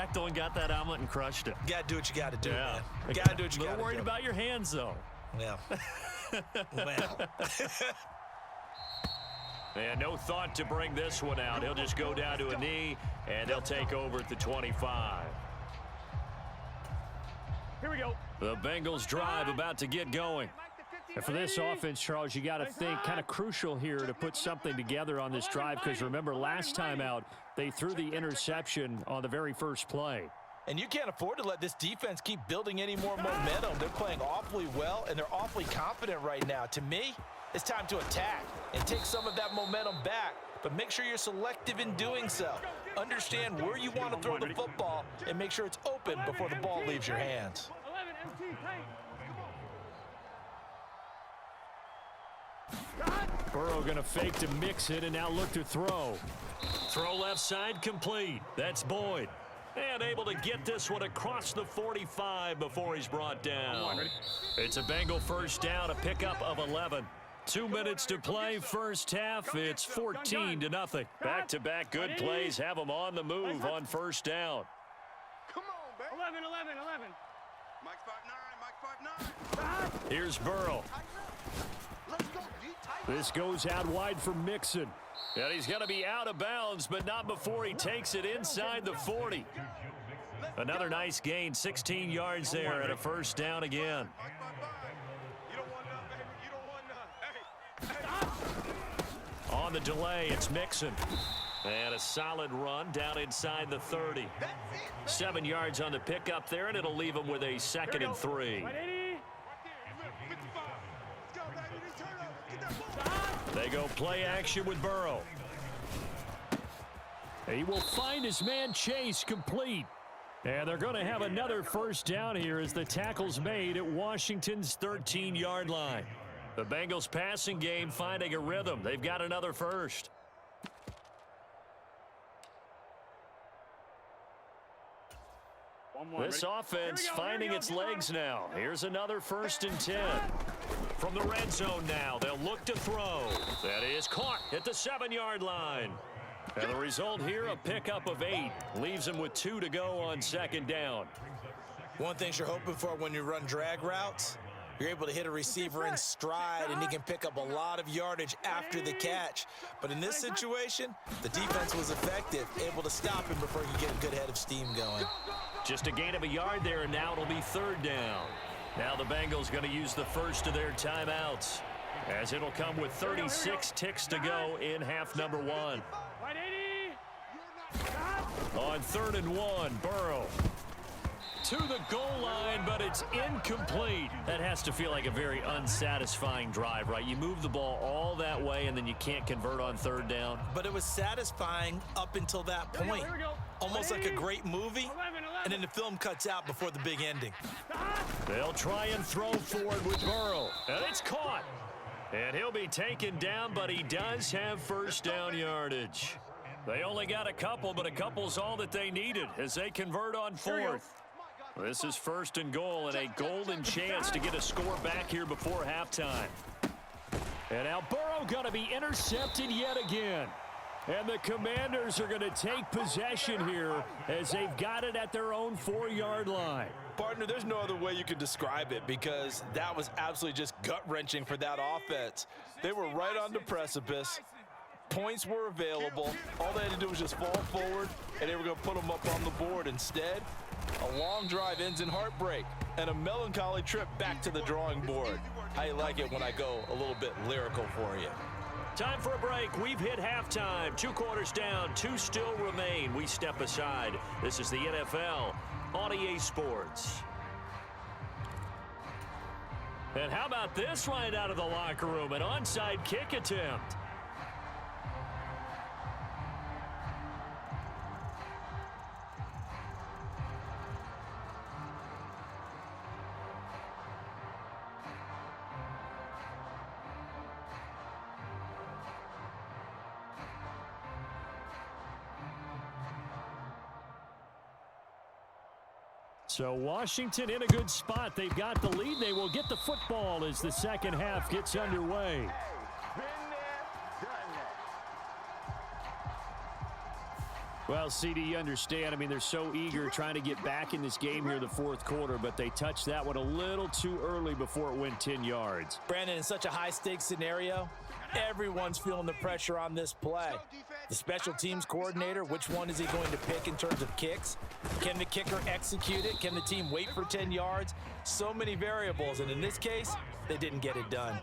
pterodactyl and got that omelet and crushed it. You got to do what you got to do, yeah. man. You got to do what you got to do. A little worried about your hands, though. Yeah. Well. And no thought to bring this one out. He'll just go down to a knee, and they'll take over at the 25. Here we go. The Bengals drive about to get going. And for this offense, Charles, you got to think kind of crucial here to put something together on this drive, because remember last time out they threw the interception on the very first play. And you can't afford to let this defense keep building any more momentum. They're playing awfully well, and they're awfully confident right now. To me, it's time to attack and take some of that momentum back, but make sure you're selective in doing so. Understand where you want to throw the football and make sure it's open before the ball leaves your hands. Burrow going to fake to mix it and now look to throw. Throw left side complete. That's Boyd. And able to get this one across the 45 before he's brought down. It's a Bengal first down, a pickup of 11. 2 minutes to play, first half. It's 14-0. Back-to-back good plays have them on the move on first down. Come on, baby. 11. Mike 5'9", Here's Burrow. Let's go, D. This goes out wide for Mixon. And he's going to be out of bounds, but not before he takes it inside the 40. Another nice gain, 16 yards there, and a first down again. Mike 5'5". You don't want none, baby. You don't want none. Hey. On the delay, it's Mixon. And a solid run down inside the 30. 7 yards on the pickup there, and it'll leave him with a 2nd and 3. They go play action with Burrow. He will find his man Chase complete. And they're going to have another first down here as the tackle's made at Washington's 13-yard line. The Bengals passing game finding a rhythm. They've got another first. This offense finding its legs now. Here's another 1st and 10. From the red zone now, they'll look to throw. That is caught at the 7-yard line. And the result here, a pickup of 8. Leaves them with 2 to go on 2nd down. One thing you're hoping for when you run drag routes, you're able to hit a receiver in stride, and he can pick up a lot of yardage after the catch. But in this situation, the defense was effective, able to stop him before he could get a good head of steam going. Just a gain of a yard there, and now it'll be 3rd down. Now the Bengals going to use the first of their timeouts, as it'll come with 36 ticks to go in half number 1. On 3rd and 1, Burrow to the goal line, but it's incomplete. That has to feel like a very unsatisfying drive, right? You move the ball all that way, and then you can't convert on 3rd down. But it was satisfying up until that point. Almost like a great movie, and then the film cuts out before the big ending. They'll try and throw forward with Burrow, and it's caught. And he'll be taken down, but he does have first down yardage. They only got a couple, but a couple's all that they needed as they convert on 4th. This is 1st and goal, and a golden chance to get a score back here before halftime. And now Burrow going to be intercepted yet again. And the Commanders are going to take possession here as they've got it at their own 4-yard line. Partner, there's no other way you could describe it, because that was absolutely just gut-wrenching for that offense. They were right on the precipice. Points were available. All they had to do was just fall forward, and they were going to put them up on the board. Instead, a long drive ends in heartbreak and a melancholy trip back to the drawing board. How you like it when I go a little bit lyrical for you? Time for a break. We've hit halftime. 2 quarters down, 2 still remain. We step aside. This is the NFL on EA Sports. And how about this right out of the locker room? An onside kick attempt. So Washington in a good spot. They've got the lead. They will get the football as the second half gets underway. Well, CD, you understand. I mean, they're so eager trying to get back in this game here in the fourth quarter, but they touched that one a little too early before it went 10 yards. Brandon, in such a high-stakes scenario, everyone's feeling the pressure on this play. The special teams coordinator, which one is he going to pick in terms of kicks? Can the kicker execute it? Can the team wait for 10 yards? So many variables, and in this case, they didn't get it done.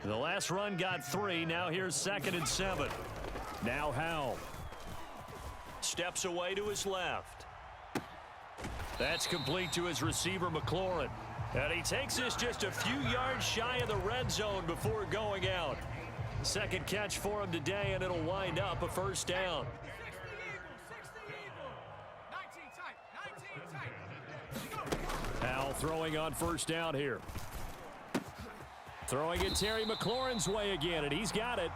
The last run got 3. Now here's 2nd and 7. Now Howell. Steps away to his left. That's complete to his receiver, McLaurin. And he takes this just a few yards shy of the red zone before going out. Second catch for him today, and it'll wind up a first down. Howell throwing on first down here. Throwing it Terry McLaurin's way again, and he's got it.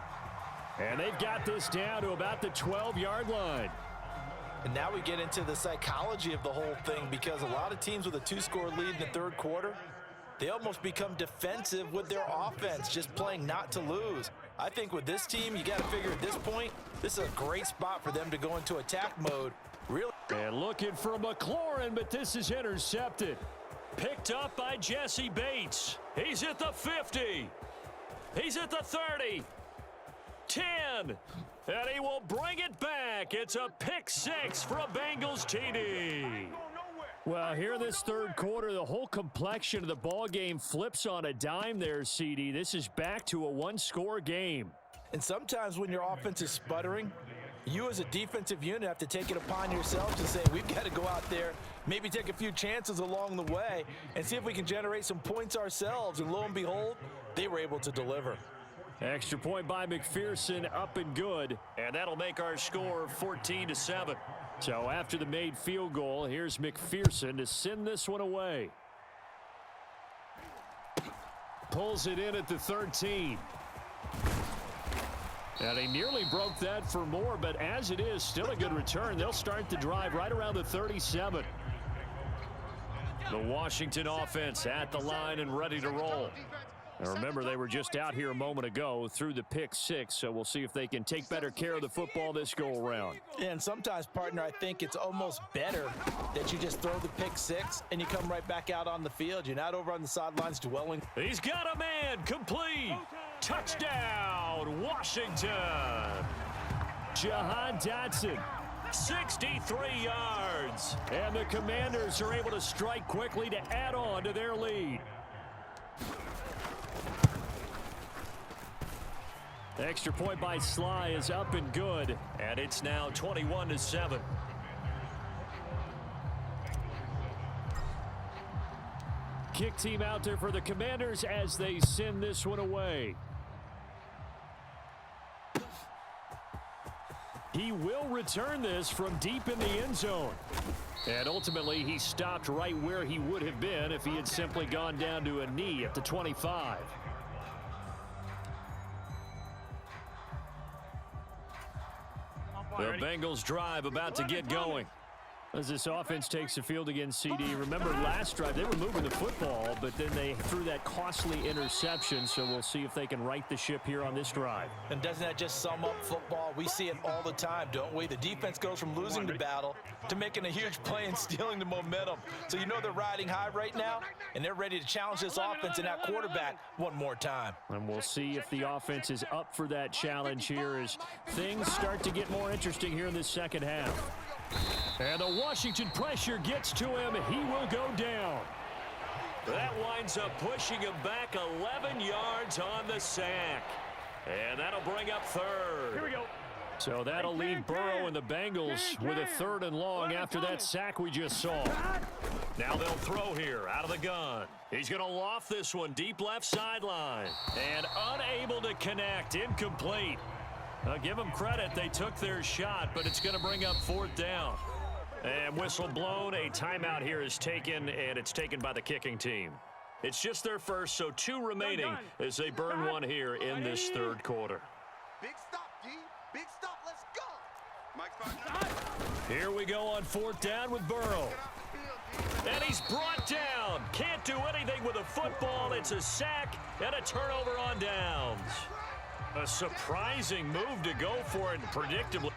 And they've got this down to about the 12-yard line. And now we get into the psychology of the whole thing, because a lot of teams with a 2-score lead in the third quarter, they almost become defensive with their offense, just playing not to lose. I think with this team, you got to figure at this point, this is a great spot for them to go into attack mode. Really. And looking for McLaurin, but this is intercepted. Picked up by Jesse Bates. He's at the 50. He's at the 30. 10. And he will bring it back. It's a pick 6 for a Bengals TD. Well, here in this third quarter, the whole complexion of the ball game flips on a dime there, CD. This is back to a 1-score game. And sometimes when your offense is sputtering, you as a defensive unit have to take it upon yourselves to say, we've got to go out there, maybe take a few chances along the way and see if we can generate some points ourselves. And lo and behold, they were able to deliver. Extra point by McPherson, up and good. And that'll make our score 14-7. So after the made field goal, here's McPherson to send this one away. Pulls it in at the 13. And he nearly broke that for more, but as it is, still a good return. They'll start the drive right around the 37. The Washington offense at the line and ready to roll. Now remember, they were just out here a moment ago through the pick 6, so we'll see if they can take better care of the football this go-around. And sometimes, partner, I think it's almost better that you just throw the pick 6 and you come right back out on the field. You're not over on the sidelines dwelling. He's got a man, complete. Touchdown, Washington. Jahan Dotson. 63 yards. And the Commanders are able to strike quickly to add on to their lead. The extra point by Sly is up and good. And it's now 21-7. Kick team out there for the Commanders as they send this one away. He will return this from deep in the end zone. And ultimately, he stopped right where he would have been if he had simply gone down to a knee at the 25. The Bengals drive about to get going. As this offense takes the field against CD. Remember last drive, they were moving the football, but then they threw that costly interception, so we'll see if they can right the ship here on this drive. And doesn't that just sum up football? We see it all the time, don't we? The defense goes from losing the battle to making a huge play and stealing the momentum. So you know they're riding high right now, and they're ready to challenge this offense and that quarterback one more time. And we'll see if the offense is up for that challenge here as things start to get more interesting here in this second half. And the Washington pressure gets to him. He will go down. That winds up pushing him back 11 yards on the sack. And that'll bring up third. Here we go. So that'll leave Burrow and the Bengals with a 3rd and long after that sack we just saw. Now they'll throw here out of the gun. He's going to loft this one deep left sideline. And unable to connect. Incomplete. Give them credit. They took their shot, but it's going to bring up 4th down. And whistle blown. A timeout here is taken, and it's taken by the kicking team. It's just their first, so 2 remaining as they burn one here in this third quarter. Big stop, D. Big stop. Let's go. Mike's Here we go on 4th down with Burrow. And he's brought down. Can't do anything with a football. It's a sack and a turnover on downs. A surprising move to go for it predictably.